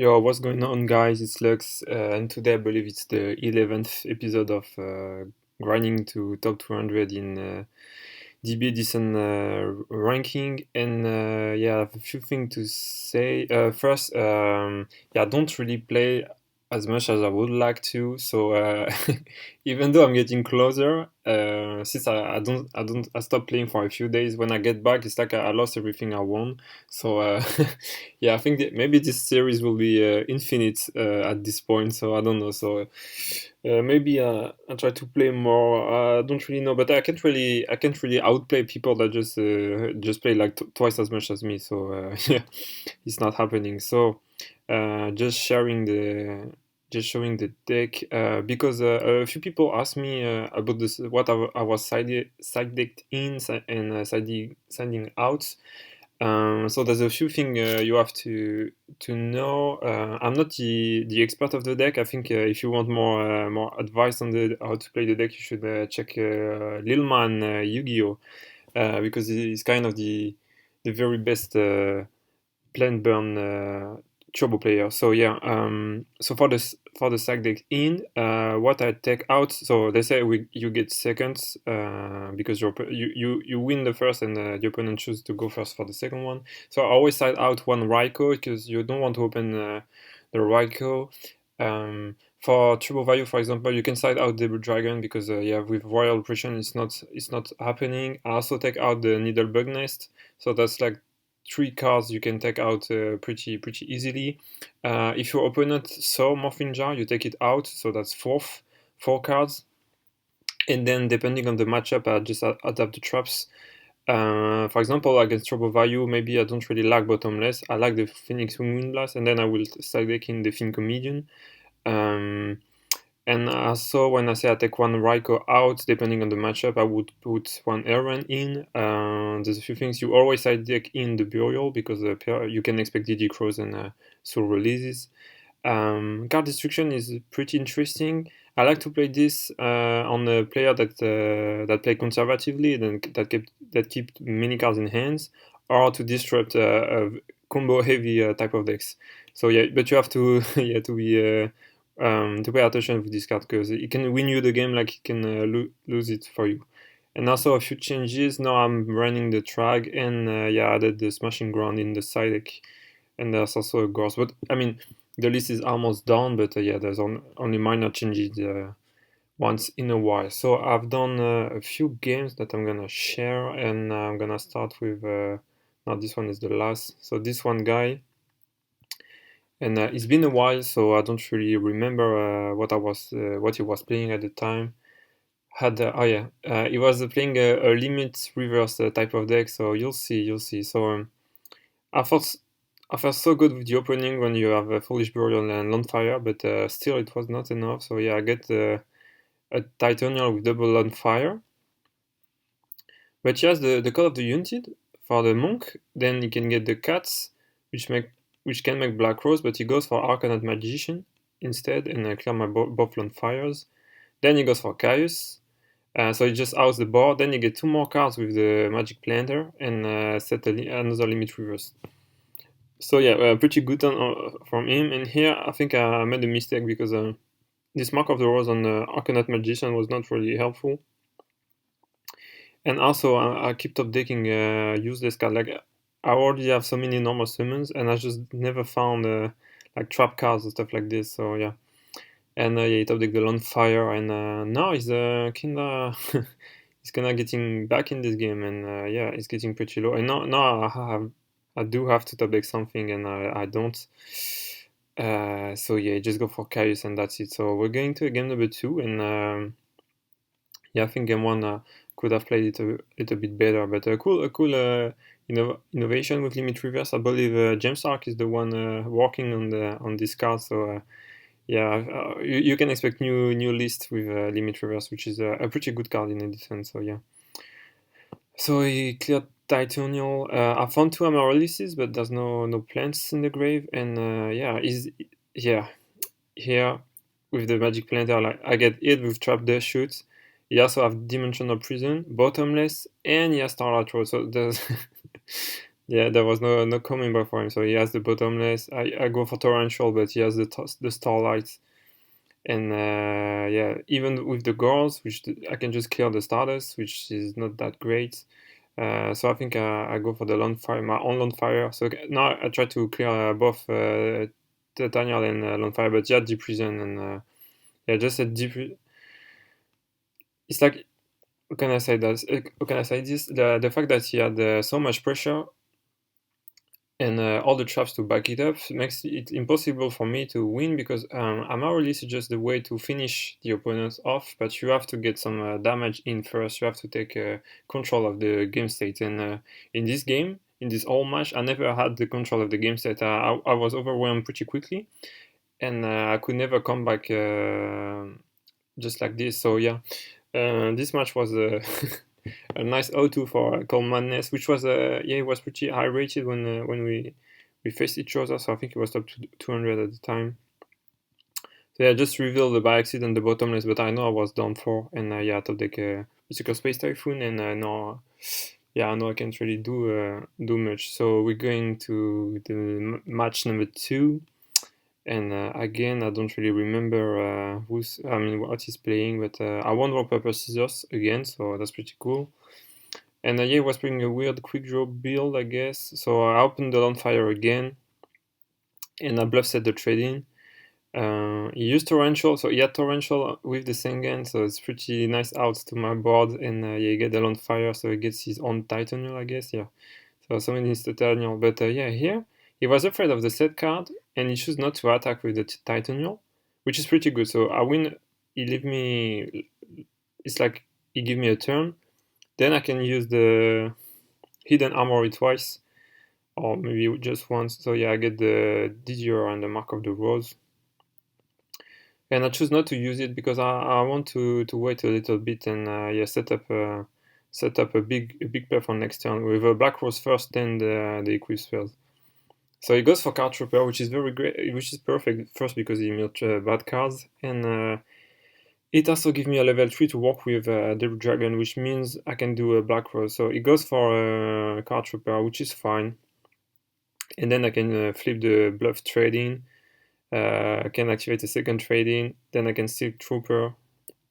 Yo, what's going on, guys? It's Lux, and today I believe it's the 11th episode of grinding to top 200 in DB Edison ranking. And yeah, I have a few things to say. First, yeah, I don't really play as much as I would like to. So even though I'm getting closer, since I stopped playing for a few days. When I get back, it's like I lost everything I won. So yeah, I think that maybe this series will be infinite at this point. So I don't know. So maybe I try to play more. I don't really know, but I can't really outplay people that just play like twice as much as me. So yeah, it's not happening. So just showing the deck because a few people asked me about this what I was side decked in and siding out. So there's a few things you have to know. I'm not the expert of the deck. I think if you want more advice on the how to play the deck, you should check Lil Man Yu-Gi-Oh, because he's kind of the very best plant burn turbo player. So yeah, so for the sack deck in, what I take out. So they say you get seconds because you win the first and the opponent chooses to go first for the second one. So I always side out one Raikou because you don't want to open the Raikou. For Turbo Vayu, for example, you can side out Double Dragon because yeah, with Royal Oppression, it's not happening. I also take out the Needle Bug Nest, so that's like three cards you can take out pretty easily. If your opponent saw Morphine Jar, you take it out, so that's four cards. And then depending on the matchup, I just adapt the traps. For example, against Turbo Vayu, maybe I don't really like Bottomless. I like the Phoenix Wind Blast, and then I will side deck in the Fin Comedian. And also, when I say I take one Raikou out, depending on the matchup, I would put one Erran in. There's a few things. You always side deck in the Burial because you can expect DD Crows and Soul Releases. Card Destruction is pretty interesting. I like to play this on a player that play conservatively, that keep many cards in hands, or to disrupt combo heavy type of decks. So yeah, but you have to yeah to pay attention with this card because it can win you the game like it can lose it for you. And also a few changes. Now I'm running the Trag and yeah, I added the Smashing Ground in the side deck, and there's also a Ghost. But I mean, the list is almost done, but yeah, there's only minor changes once in a while. So I've done a few games that I'm gonna share, and I'm gonna start with. Now this one is the last. So this one guy, and it's been a while, so I don't really remember what he was playing at the time. Oh yeah, he was playing a limit reverse type of deck. So you'll see. So I thought I felt so good with the opening when you have a Foolish Burial and Landfire, but still it was not enough. So yeah, I get a Titanial with double Landfire. But he has the Call of the Unted for the Monk. Then he can get the Cats, which can make Black Rose, but he goes for Arcanite Magician instead and clear my both Landfires. Then he goes for Caius. So he just outs the board. Then you get two more cards with the Magic Planter and set another Limit Reverse. So yeah, pretty good from him. And here I think I made a mistake because this Mark of the Rose on Arcanite Magician was not really helpful. And also I kept up decking useless card. Like I already have so many normal summons, and I just never found like trap cards and stuff like this. So yeah, and yeah, he top decked the Fire, and now he's kinda he's kinda getting back in this game, and yeah, he's getting pretty low. And now I do have to top deck something, and I don't. So yeah, just go for Caius, and that's it. So we're going to game number 2, and yeah, I think game 1 could have played it a little bit better, but a cool innovation with Limit Reverse. I believe James Ark is the one working on this card, so yeah, you can expect new list with Limit Reverse, which is a pretty good card in Edison. So yeah, so he cleared Titanial. I found two Amaryllises, but there's no plants in the grave, and yeah, here with the Magic Planter, like I get hit with Trap Death Shoot. He also have Dimensional Prison, Bottomless, and he has Starlight Road. So there's Yeah, there was no coming back for him. So he has the bottomless. I go for torrential, but he has the starlight. And yeah, even with the girls, I can just clear the starters, which is not that great. So I think I go for the Lawn Fire, my own Lawn Fire. So now I try to clear both Titanial and Lawn Fire, but yeah, Deep Prison and yeah, just a deep. It's like, how can I say that? How can I say this? The fact that he had so much pressure and all the traps to back it up makes it impossible for me to win, because Amaryllis is just the way to finish the opponent off, but you have to get some damage in first. You have to take control of the game state, and in this game, in this whole match, I never had the control of the game state. I was overwhelmed pretty quickly, and I could never come back just like this. So yeah, this match was a nice O2 for Cold Madness, which was yeah, it was pretty high rated when we faced each other. So I think it was up to 200 at the time. So yeah, I just revealed by accident the bottomless, but I know I was down 4, and yeah, I top deck Mystical Space Typhoon, and no, yeah, I know I can't really do much. So we're going to the match number 2. And again, I don't really remember what he's playing, but I won rock paper scissors again, so that's pretty cool. And yeah, he was playing a weird Quickdraw build, I guess. So I opened the Lawn Fire again, and I bluff set the trading. He used torrential, so he had torrential with the Sengen, so it's pretty nice outs to my board. And yeah, he get the Lawn Fire, so he gets his own Titanial, I guess. Yeah. So someone needs the Titanial, but yeah, here he was afraid of the set card, and he chose not to attack with the Titanial, which is pretty good. So I win. He leave me. It's like he give me a turn. Then I can use the Hidden Armory twice, or maybe just once. So yeah, I get the Didier and the Mark of the Rose. And I choose not to use it because I want to wait a little bit and yeah, set up a big pair for next turn with a Black Rose first, then the Equip spells. So he goes for Card Trooper, which is very great, which is perfect. First because he milked bad cards, and it also gives me a level 3 to work with the Dragon, which means I can do a Black Rose. So he goes for Card Trooper, which is fine. And then I can flip the Bluff Trading. I can activate a second trading. Then I can steal Trooper.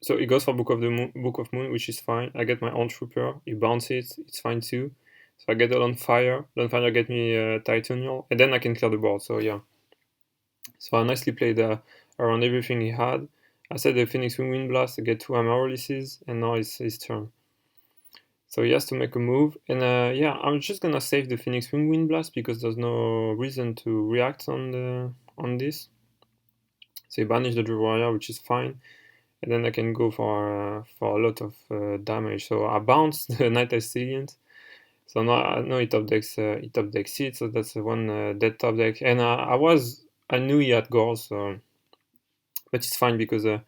So he goes for Book of Moon, which is fine. I get my own Trooper. He bounces it. It's fine too. So I get it on fire. Then fire get me Titanial, and then I can clear the board. So yeah. So I nicely played around everything he had. I said the Phoenix Wind Blast. I get 2 Amaryllises, and now it's his turn. So he has to make a move, and yeah, I'm just gonna save the Phoenix Wind Blast because there's no reason to react on this. So he banished the Warrior, which is fine. And then I can go for a lot of damage. So I bounce the Night Astillion. So now I know he top decks it. So that's one dead top deck. And I knew he had Gores, so, but it's fine because the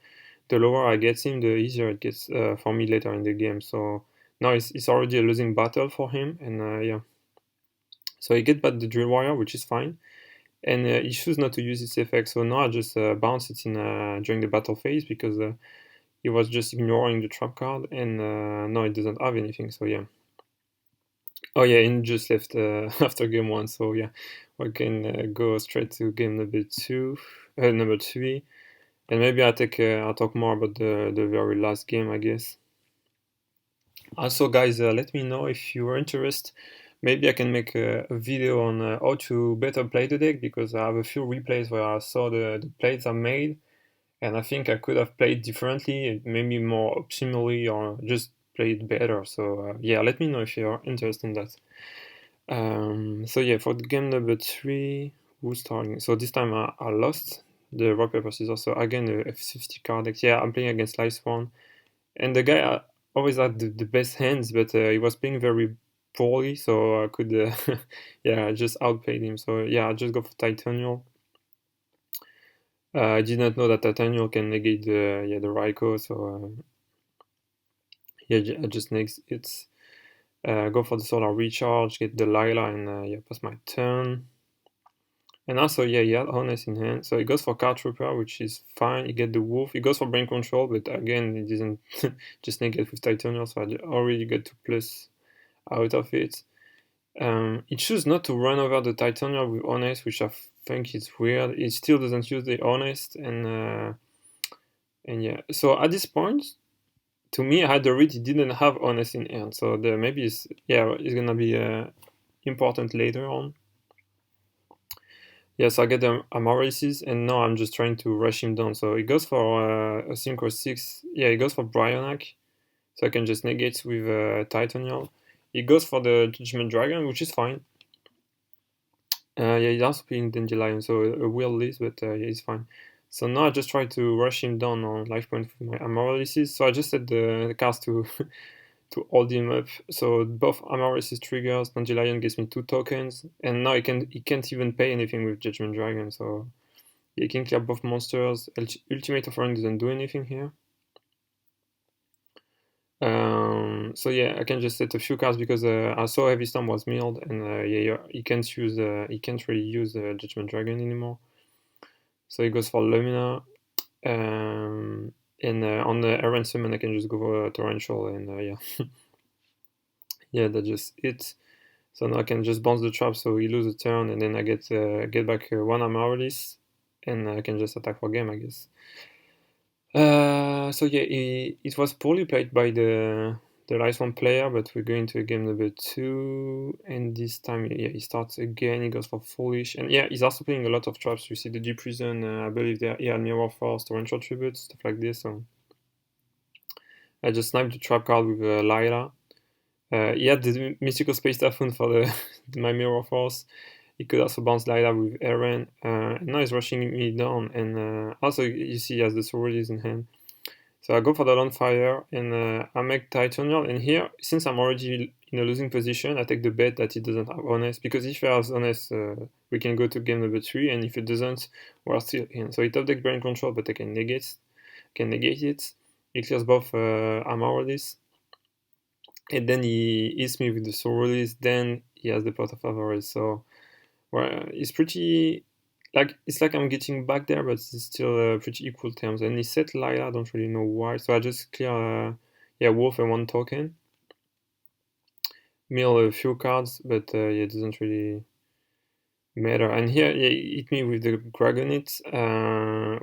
lower I get him, the easier it gets for me later in the game. So now it's already a losing battle for him, and yeah. So he get back the Drill Warrior, which is fine. And he chooses not to use its effect, so now I just bounce it in during the battle phase because he was just ignoring the trap card, and now it doesn't have anything, so yeah. Oh yeah, and just left after game 1, so yeah, we can go straight to game number 3, and maybe I'll talk more about the very last game, I guess. Also, guys, let me know if you are interested. Maybe I can make a video on how to better play the deck, because I have a few replays where I saw the plays I made, and I think I could have played differently, maybe more optimally, or just played better. So yeah, let me know if you're interested in that. So yeah, for the game number 3, who's starting? So this time I lost the rock paper scissors. So again, the F50 card deck. Yeah, I'm playing against Lightsworn, and the guy always had the best hands, but he was playing very poorly, so I could yeah, I just outplayed him. So yeah, I just go for Titanial. I did not know that Titanial can negate the Raikou, so yeah, I just next it. Go for the Solar Recharge, get the Lila, and yeah, pass my turn. And also, yeah, he had Honest in hand, so he goes for Card Trooper, which is fine. He get the Wolf. He goes for Brain Control, but again, he didn't just negate with Titanial, so I already get 2+ out of it. It chooses not to run over the Titanial with Honest, which I think is weird. It still doesn't use the Honest, and yeah. So at this point, to me, I had the read. It didn't have Honest in hand, so maybe it's gonna be important later on. Yes, I get the Amaryllis, and now I'm just trying to rush him down. So it goes for a Synchro 6. Yeah, it goes for Bryonac, so I can just negate with Titanial. It goes for the Judgment Dragon, which is fine. Yeah, he's also playing Dandelion, so a weird list, but yeah, he's fine. So now I just try to rush him down on life point with my Amaryllis. So I just set the cards to to hold him up. So both Amaryllis triggers, Dandelion gives me 2 tokens, and now he can't even pay anything with Judgment Dragon. So he can clear both monsters. Ultimate Offering doesn't do anything here. So yeah, I can just set a few cards because I saw Heavy Storm was milled, and yeah, he can't really use Judgment Dragon anymore. So he goes for Lumina, and on the Errant Summon I can just go for Torrential, and yeah, yeah, that's just it. So now I can just bounce the trap, so he loses a turn, and then I get back 1 Amaryllis, and I can just attack for game, I guess. So yeah, it was poorly played by the Lightsworn player, but we're going to game number 2, and this time, yeah, he starts again, he goes for Foolish, and yeah, he's also playing a lot of traps. You see the Deep Prison, I believe he had Mirror Force, Torrential Tribute, stuff like this, so I just sniped the trap card with Lyra. He had the Mystical Space Typhoon for my Mirror Force. He could also bounce Lyra with Eren, and now he's rushing me down, and also you see he has the Sororities in hand. So I go for the Lone Fire, and I make Titanial, and here, since I'm already in a losing position, I take the bet that he doesn't have Honest, because if he has Honest, we can go to game number 3, and if it doesn't, we're still in. So he top deck Brain Control, but I can negate it. He clears both Amaryllis, and then he hits me with the Sororities, then he has the Pot of Avarice, so well, it's pretty it's like I'm getting back there, but it's still pretty equal terms. And he set Lyra, I don't really know why. So I just clear yeah, Wolf and 1 token. Mill a few cards, but yeah, it doesn't really matter. And here yeah, he hit me with the Dragonite,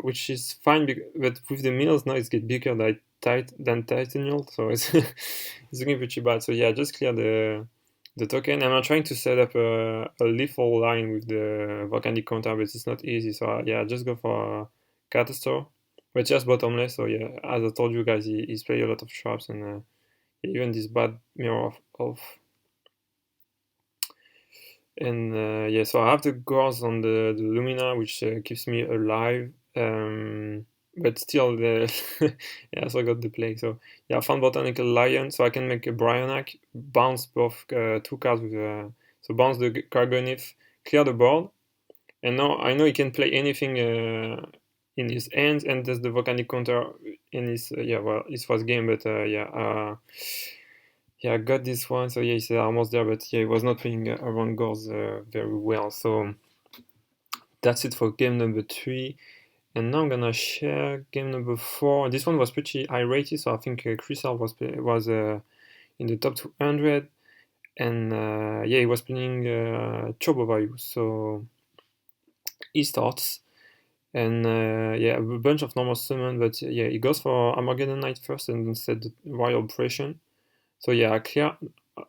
which is fine, but with the mills now it's get bigger than Titanial, so it's it's looking pretty bad. So yeah, just clear the token, and I'm trying to set up a lethal line with the volcanic counter, but it's not easy. So yeah, just go for Catastor, but just bottomless. So yeah, as I told you guys, he's played a lot of traps, and even this bad mirror of and yeah, so I have the Gores on the Lumina, which keeps me alive. But still, yeah, so I got the plague. So yeah, I found Botanical Lion, so I can make a Bryonac, bounce both 2 cards with so bounce the Gargonif, clear the board, and now I know he can play anything in his hands, and there's the Volcanic counter in his yeah, well, his first game, but yeah. Yeah, I got this one, so yeah, he's almost there, but yeah, he was not playing around Gores very well. So that's it for game number 3. And now I'm gonna share game number 4. This one was pretty high rated, so I think Crystal was in the top 200, and yeah, he was playing Turbo Vayu, so he starts, and yeah, a bunch of normal summon, but yeah, he goes for Armageddon Knight first, and instead the Royal Operation. So yeah, I clear.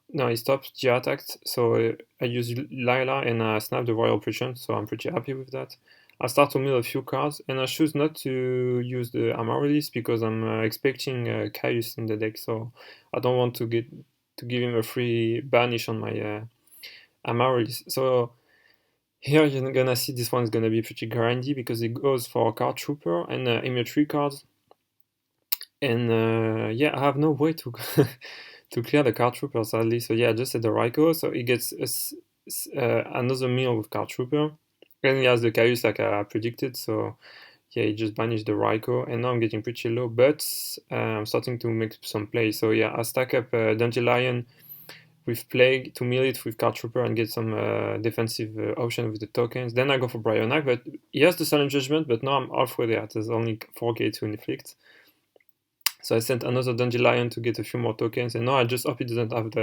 No, he stopped the attack. So I use Lila and I snap the Royal Operation. So I'm pretty happy with that. I start to mill a few cards, and I choose not to use the Amaryllis because I'm expecting Caius in the deck. So I don't want to give him a free banish on my Amaryllis. So here you're gonna see this one's gonna be pretty grindy because it goes for Card Trooper and Emir 3 cards. And yeah, I have no way to to clear the Card Trooper, sadly. So yeah, just at the Raikou, so he gets another meal with Card Trooper. And he has the Caius like I predicted, so yeah, he just banished the Raikou, and now I'm getting pretty low, but I'm starting to make some plays. So yeah, I stack up Dandelion with Plague to mill it with Card Trooper and get some defensive option with the tokens. Then I go for Bryonac, but he has the Silent Judgment, but now I'm halfway there. There's only 4k to inflict. So I sent another Dandelion to get a few more tokens, and now I just hope it doesn't have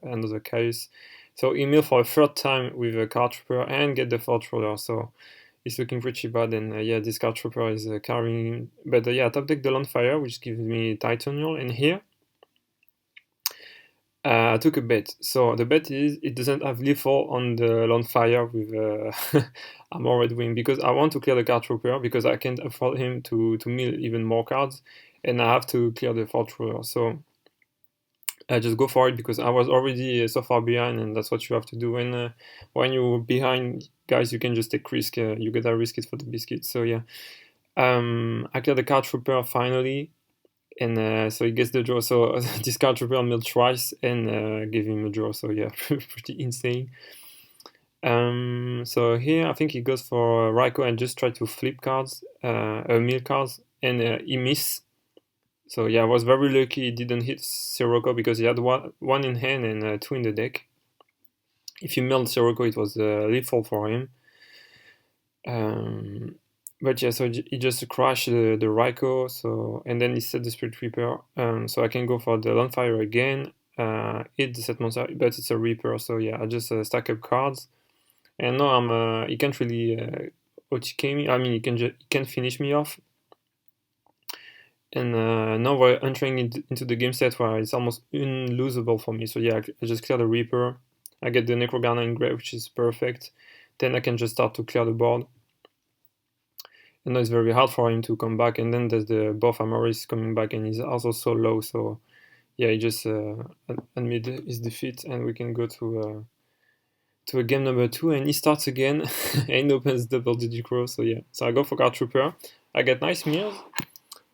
another Caius. So he milled for a third time with a card trooper and get the fourth roller. So it's looking pretty bad. And yeah, this card trooper is carrying him. But yeah, top deck the Landfire, which gives me Titanial. And here I took a bet. So the bet is it doesn't have lethal on the Landfire with Armor Red Wing, because I want to clear the card trooper because I can't afford him to mill even more cards, and I have to clear the fourth roller. So I just go for it because I was already so far behind, and that's what you have to do when you're behind, guys. You can just take risk. You gotta risk it for the biscuit. So yeah, I clear the card trooper finally, and so he gets the draw. So this card trooper milled twice and gave him a draw. So yeah, pretty insane. So here I think he goes for Raiko and just try to flip cards, mill cards, and he missed. So yeah, I was very lucky he didn't hit Sirocco because he had one in hand and two in the deck. If he milled Sirocco, it was lethal for him. But yeah, so he just crashed the Raiko, so, and then he set the Spirit Reaper. So I can go for the Landfire again, hit the set monster, but it's a Reaper, so yeah, I just stack up cards. And now he can't really OTK me, I mean, he can finish me off. And now we're entering into the game set where it's almost unlosable for me. So yeah, I just clear the Reaper. I get the Necrogarna in grave, which is perfect. Then I can just start to clear the board. And now it's very hard for him to come back. And then there's the buff Amaryllis coming back, and he's also so low. So yeah, he just admit his defeat, and we can go to a game number 2. And he starts again and opens double Digicrow. So yeah, so I go for Card Trooper. I get nice mirrors.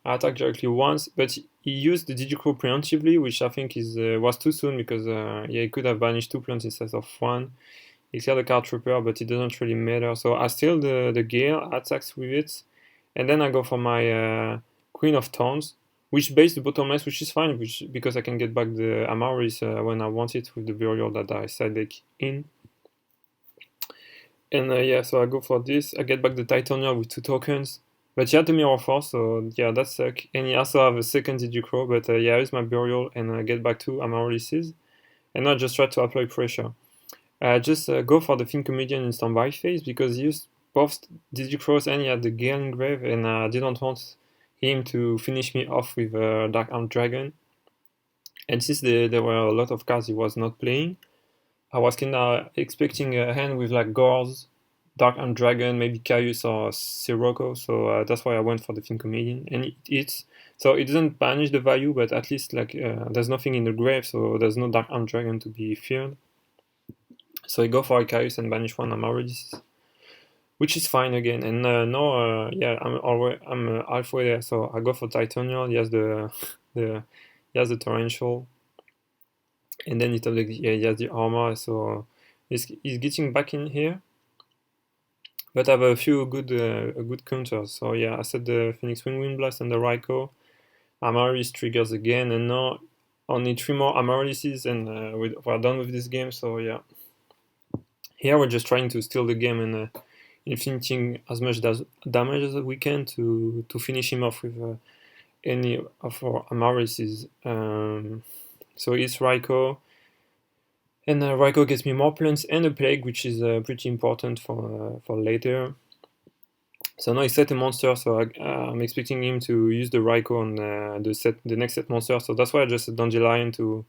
I attack directly once, but he used the Digicrow preemptively, which I think was too soon because yeah, he could have banished 2 plants instead of 1. He cleared the Card Trooper, but it doesn't really matter. So I steal the Gale, attacks with it, and then I go for my Queen of Thorns, which baits the bottom S, which is fine, because I can get back the Amaryllis when I want it with the Burial that I side deck in. And yeah, so I go for this. I get back the Titania with 2 tokens. But he had the Mirror Force, so yeah, that sucks. And he also have a second Digicrow, but yeah, I use my Burial and I get back 2 Amaryllises. And I just try to apply pressure. I just go for the Fin Comedian in standby phase because he used both Digicrows and he had the Gale in grave, and I didn't want him to finish me off with Dark Armed Dragon. And since there were a lot of cards he was not playing, I was kinda expecting a hand with like Gors, Dark Armed Dragon, maybe Caius or Sirocco, so that's why I went for the Fin Comedian, and it hits. So it doesn't banish the Vayu, but at least like there's nothing in the grave, so there's no Dark Armed Dragon to be feared. So I go for a Caius and banish 1 Amaryllis, which is fine again. And now, yeah, I'm halfway there. So I go for Titanial. He has he has the Torrential, and then he has the armor. So he's getting back in here. But I have a few good counters. So yeah, I set the Phoenix Wind Blast and the Raiko. Amaryllis triggers again, and now only 3 more Amaryllises, and we're done with this game. So yeah. Here we're just trying to steal the game and inflicting as much damage as we can to finish him off with any of our Amaryllises. So it's Raiko, and Raiko gets me more plants and a plague, which is pretty important for later. So now he set a monster, so I'm expecting him to use the Raiko on the next set monster. So that's why I just set Dandelion to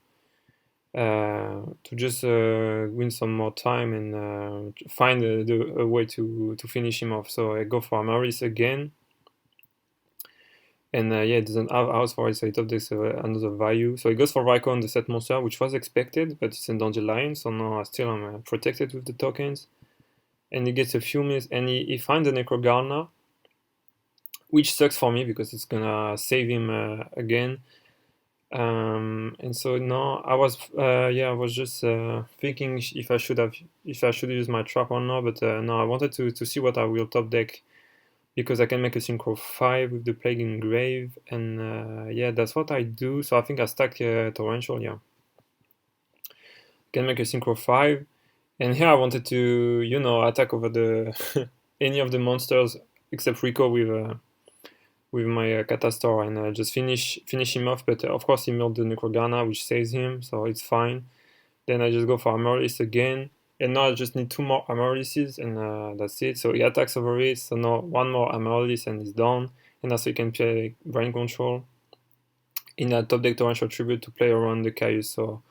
just win some more time and find a way to finish him off. So I go for Amaryllis again, and yeah, it doesn't have house for it, so it updates another Vayu. So he goes for Raiko on the set monster, which was expected, but it's in Dandelion, so now I'm protected with the tokens. And he gets a few miss, and he finds the Necrogarna, which sucks for me because it's gonna save him again. And so now I was just thinking if I should use my trap or not, but no, I wanted to see what I will top deck, because I can make a Synchro 5 with the Plague in grave, and yeah, that's what I do. So I think I stack Torrential, yeah. Can make a Synchro 5, and here I wanted to, attack over the any of the monsters except Rico with my Catastor, and just finish him off, but of course he milled the Necrogarna, which saves him, so it's fine. Then I just go for Amaryllis again, and now I just need 2 more Amaryllises, and that's it. So he attacks over it, so now 1 more Amaryllis and he's done. And also you can play Brain Control in a top deck torrential tribute to play around the Caius. So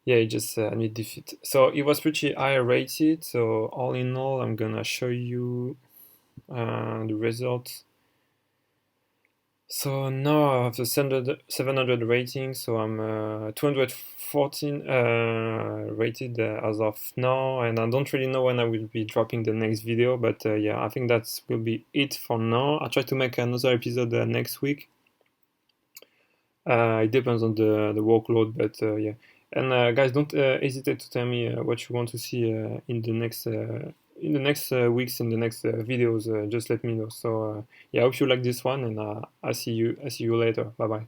yeah, he just need defeat. So it was pretty high rated. So all in all, I'm gonna show you the results. So now I have the 700 rating, so I'm 214 rated as of now, and I don't really know when I will be dropping the next video, but yeah, I think that will be it for now. I'll try to make another episode next week. It depends on the workload, but yeah. And guys, don't hesitate to tell me what you want to see in the next weeks, in the next videos. Just let me know. So yeah, I hope you like this one, and I see you later. Bye bye.